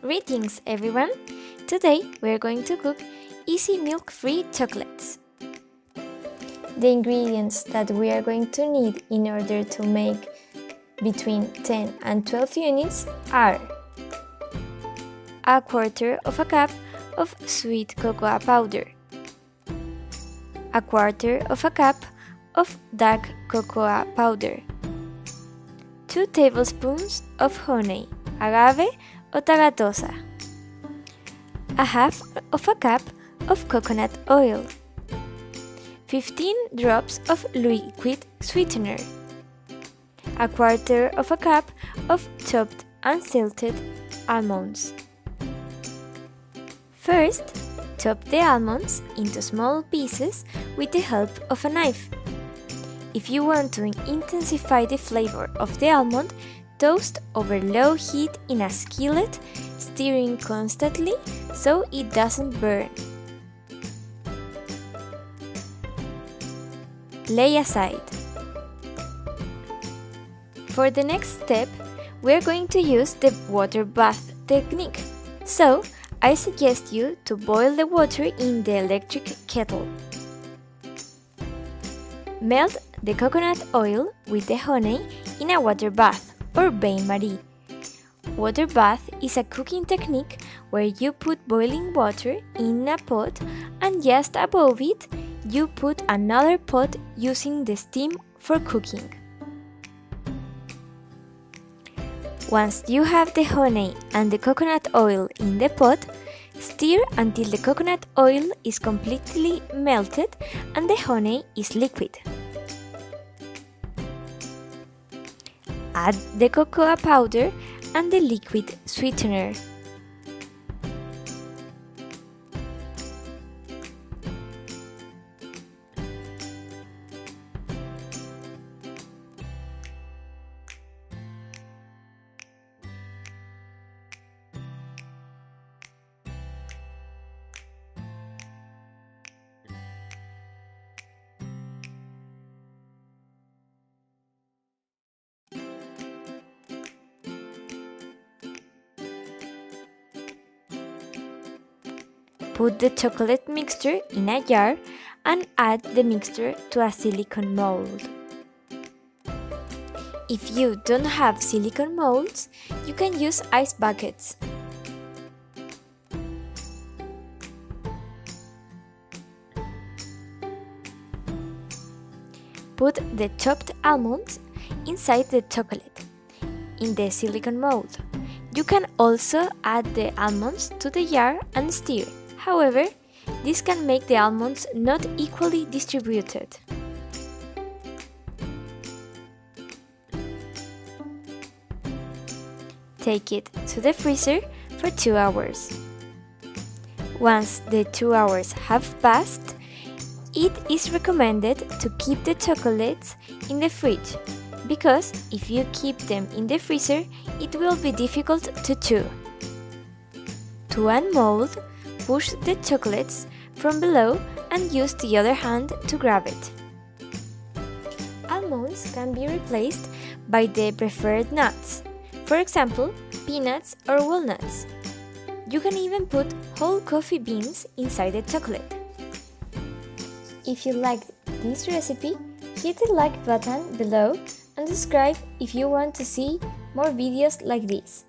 Greetings everyone! Today we are going to cook easy milk-free chocolates. The ingredients that we are going to need in order to make between 10 and 12 units are a quarter of a cup of sweet cocoa powder, a quarter of a cup of dark cocoa powder, 2 tablespoons of honey, agave or tagatosa, a half of a cup of coconut oil, 15 drops of liquid sweetener, a quarter of a cup of chopped unsalted almonds. First, chop the almonds into small pieces with the help of a knife. If you want to intensify the flavor of the almond, toast over low heat in a skillet, stirring constantly so it doesn't burn. Lay aside. For the next step, we are going to use the water bath technique. So, I suggest you to boil the water in the electric kettle. Melt the coconut oil with the honey in a water bath or bain. Water bath is a cooking technique where you put boiling water in a pot and just above it you put another pot using the steam for cooking. Once you have the honey and the coconut oil in the pot, stir until the coconut oil is completely melted and the honey is liquid. Add the cocoa powder and the liquid sweetener. Put the chocolate mixture in a jar and add the mixture to a silicone mold. If you don't have silicone molds, you can use ice buckets. Put the chopped almonds inside the chocolate in the silicone mold. You can also add the almonds to the jar and stir. However, this can make the almonds not equally distributed. Take it to the freezer for 2 hours. Once the 2 hours have passed, it is recommended to keep the chocolates in the fridge, because if you keep them in the freezer, it will be difficult to chew. To unmold, push the chocolates from below and use the other hand to grab it. Almonds can be replaced by the preferred nuts, for example, peanuts or walnuts. You can even put whole coffee beans inside the chocolate. If you liked this recipe, hit the like button below and subscribe if you want to see more videos like this.